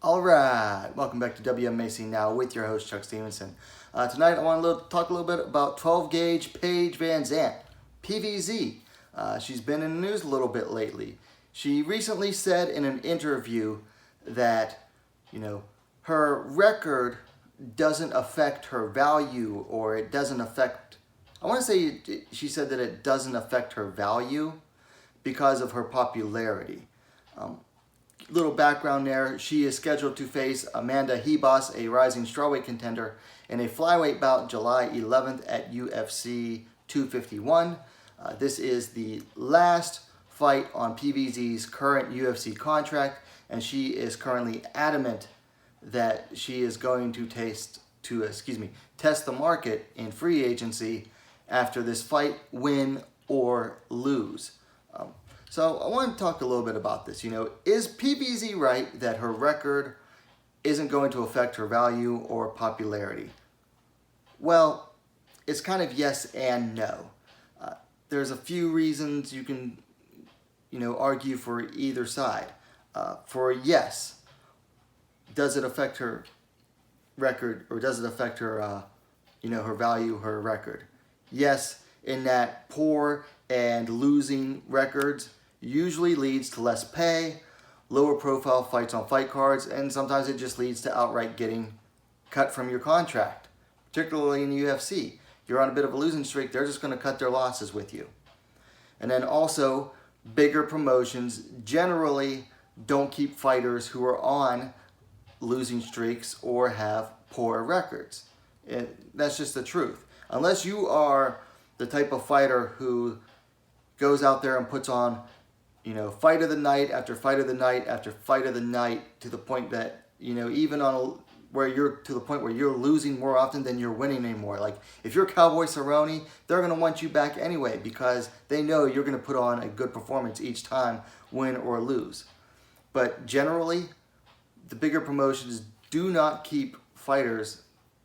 All right, welcome back to WMMA Now with your host Chuck Stevenson. Tonight I want to talk a little bit about 12 gauge Paige VanZant, PVZ. She's been in the news a little bit lately. She recently said in an interview that, her record doesn't affect her value, or it doesn't affect, I want to say she said that it doesn't affect her value because of her popularity. Little background there, she is scheduled to face Amanda Hebos, a rising strawweight contender, in a flyweight bout July 11th at UFC 251. This is the last fight on PVZ's current UFC contract, and she is currently adamant that she is going to test the market in free agency after this fight, win or lose. So I want to talk a little bit about this. Is PVZ right that her record isn't going to affect her value or popularity? Well, it's kind of yes and no. There's a few reasons you can, argue for either side. For yes, does it affect her record, or does it affect her, her value, her record? Yes, in that poor and losing records usually leads to less pay, lower profile fights on fight cards, and sometimes it just leads to outright getting cut from your contract. Particularly in the UFC, you're on a bit of a losing streak, they're just going to cut their losses with you. And then also, bigger promotions generally don't keep fighters who are on losing streaks or have poor records. And that's just the truth. Unless you are the type of fighter who goes out there and puts on fight of the night after fight of the night after fight of the night, to the point that, even on where you're to the point where you're losing more often than you're winning anymore. Like if you're Cowboy Cerrone, they're going to want you back anyway because they know you're going to put on a good performance each time, win or lose. But generally, the bigger promotions do not keep fighters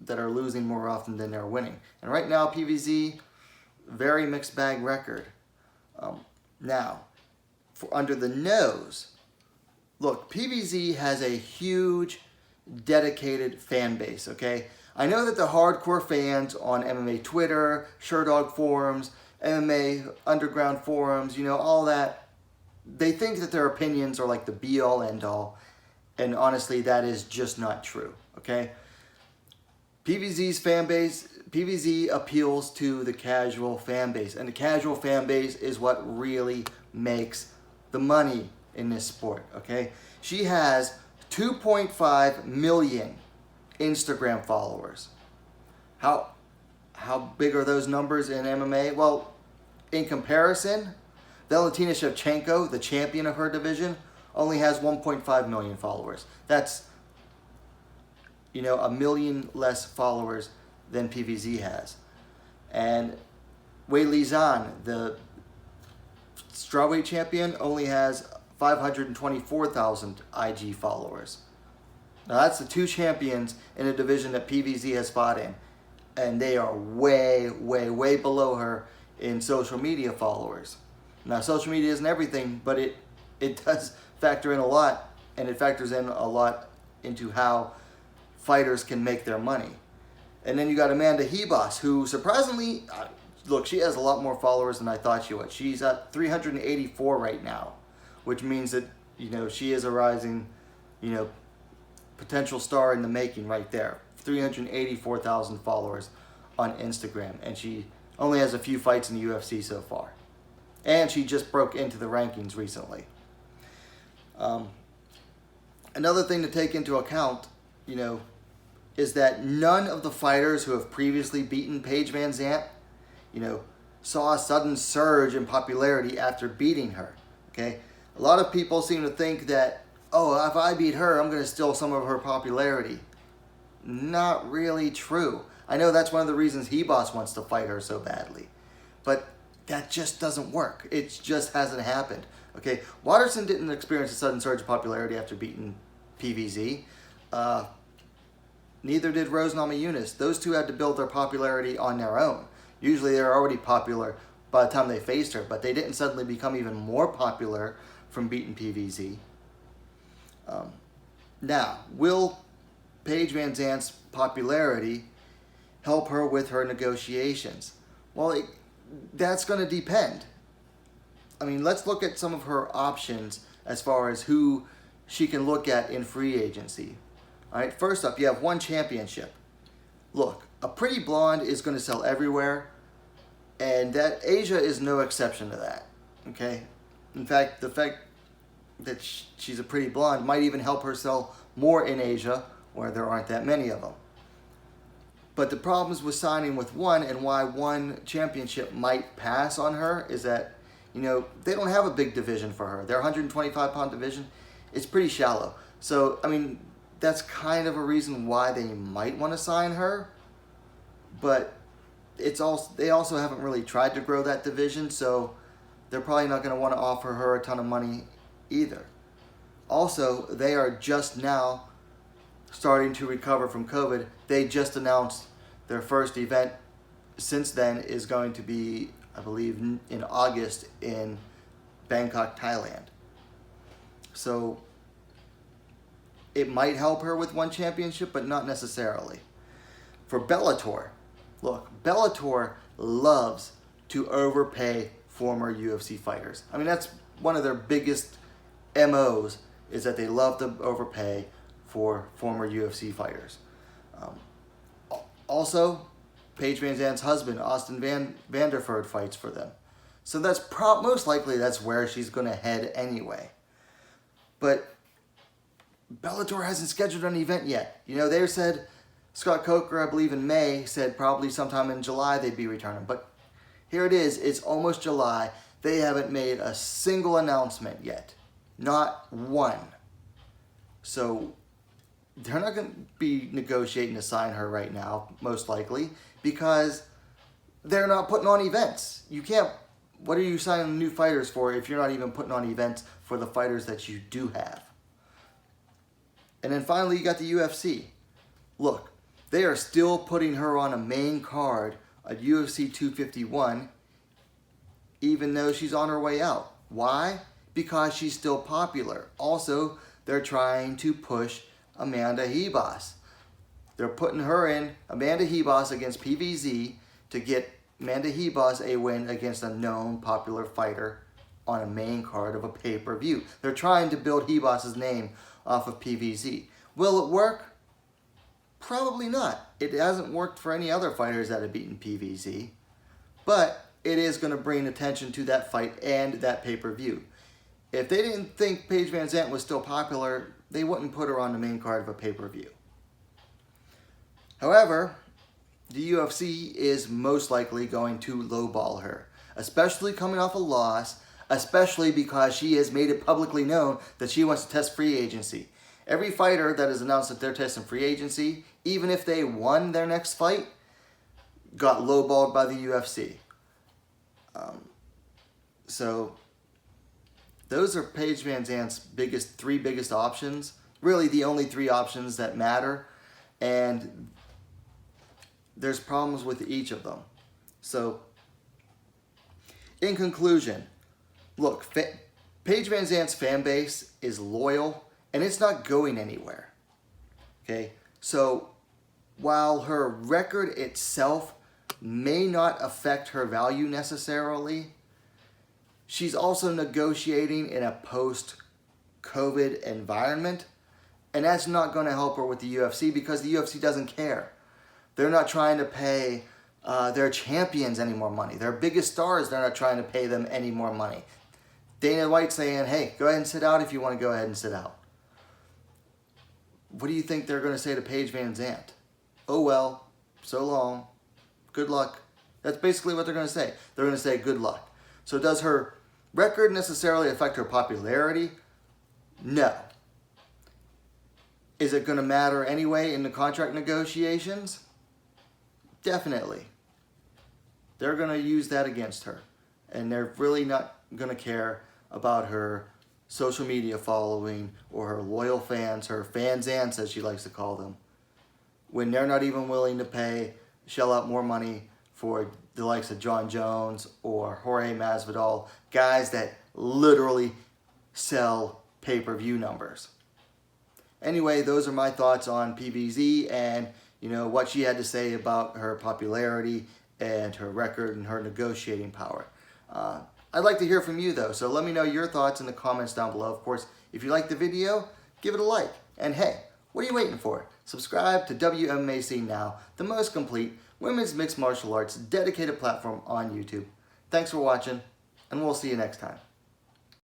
that are losing more often than they're winning. And right now, PVZ, very mixed bag record. Now, under the nose, look, PVZ has a huge, dedicated fan base, okay? I know that the hardcore fans on MMA Twitter, Sherdog forums, MMA Underground forums, all that, they think that their opinions are like the be-all, end-all, and honestly, that is just not true, okay? PVZ's fan base, PVZ appeals to the casual fan base, and the casual fan base is what really makes the money in this sport, okay? She has 2.5 million Instagram followers. How big are those numbers in MMA? Well, in comparison, Valentina Shevchenko, the champion of her division, only has 1.5 million followers. That's, a million less followers than PVZ has. And Weili Zhang, the strawweight champion, only has 524,000 IG followers. Now that's the two champions in a division that PVZ has fought in, and they are way, way, way below her in social media followers. Now social media isn't everything, but it does factor in a lot, and it factors in a lot into how fighters can make their money. And then you got Amanda Hebos, who surprisingly, look, she has a lot more followers than I thought she would. She's at 384 right now, which means that, she is a rising, potential star in the making right there. 384,000 followers on Instagram, and she only has a few fights in the UFC so far. And she just broke into the rankings recently. Another thing to take into account, is that none of the fighters who have previously beaten Paige VanZant, saw a sudden surge in popularity after beating her, okay? A lot of people seem to think that, oh, if I beat her, I'm going to steal some of her popularity. Not really true. I know that's one of the reasons Hebos wants to fight her so badly, but that just doesn't work. It just hasn't happened, okay? Watterson didn't experience a sudden surge of popularity after beating PVZ. Neither did Rose Namajunas. Those two had to build their popularity on their own. Usually they're already popular by the time they faced her, but they didn't suddenly become even more popular from beating PVZ. Now, will Paige VanZant's popularity help her with her negotiations? Well, that's going to depend. I mean, let's look at some of her options as far as who she can look at in free agency. All right, first up, you have one championship. Look, a pretty blonde is going to sell everywhere, and that Asia is no exception to that. Okay? In fact, the fact that she's a pretty blonde might even help her sell more in Asia, where there aren't that many of them. But the problems with signing with one, and why one championship might pass on her, is that, you know, they don't have a big division for her. Their 125-pound division is pretty shallow. So, I mean, that's kind of a reason why they might want to sign her. But they also haven't really tried to grow that division, so they're probably not going to want to offer her a ton of money either. Also, they are just now starting to recover from COVID. They just announced their first event since then is going to be, I believe, in August in Bangkok, Thailand. So it might help her with one championship, but not necessarily. For Bellator, look, Bellator loves to overpay former UFC fighters. I mean, that's one of their biggest MOs, is that they love to overpay for former UFC fighters. Also, Paige VanZant's husband, Austin Vanderford, fights for them. So that's most likely that's where she's going to head anyway. But Bellator hasn't scheduled an event yet. You know, they said, Scott Coker, I believe in May, said probably sometime in July they'd be returning. But here it is, it's almost July. They haven't made a single announcement yet. Not one. So they're not going to be negotiating to sign her right now, most likely, because they're not putting on events. You can't, what are you signing new fighters for if you're not even putting on events for the fighters that you do have? And then finally, you got the UFC. Look, they are still putting her on a main card at UFC 251, even though she's on her way out. Why? Because she's still popular. Also, they're trying to push Amanda Ribas. They're putting her in, Amanda Ribas against PVZ, to get Amanda Ribas a win against a known popular fighter on a main card of a pay-per-view. They're trying to build Ribas' name off of PVZ. Will it work? Probably not. It hasn't worked for any other fighters that have beaten PVZ. But it is going to bring attention to that fight and that pay-per-view. If they didn't think Paige VanZant was still popular, they wouldn't put her on the main card of a pay-per-view. However, the UFC is most likely going to lowball her, especially coming off a loss, especially because she has made it publicly known that she wants to test free agency. Every fighter that has announced that they're testing free agency, even if they won their next fight, got lowballed by the UFC. So those are Paige VanZant's three biggest options. Really the only three options that matter. And there's problems with each of them. So in conclusion, look, Paige VanZant's fan base is loyal and it's not going anywhere. Okay? So while her record itself may not affect her value necessarily, she's also negotiating in a post-COVID environment, and that's not going to help her with the UFC because the UFC doesn't care. They're not trying to pay their champions any more money. Their biggest stars, they're not trying to pay them any more money. Dana White's saying, hey, go ahead and sit out if you want to go ahead and sit out. What do you think they're going to say to Paige VanZant? Oh, well, so long. Good luck. That's basically what they're going to say. They're going to say good luck. So does her record necessarily affect her popularity? No. Is it going to matter anyway in the contract negotiations? Definitely. They're going to use that against her. And they're really not going to care about her social media following or her loyal fans, her FanZants as she likes to call them, when they're not even willing to shell out more money for the likes of John Jones or Jorge Masvidal, guys that literally sell pay-per-view numbers. Anyway, those are my thoughts on PVZ and what she had to say about her popularity and her record and her negotiating power. I'd like to hear from you though, so let me know your thoughts in the comments down below. Of course, if you like the video, give it a like. And hey, what are you waiting for? Subscribe to WMMA Now, the most complete women's mixed martial arts dedicated platform on YouTube. Thanks for watching, and we'll see you next time.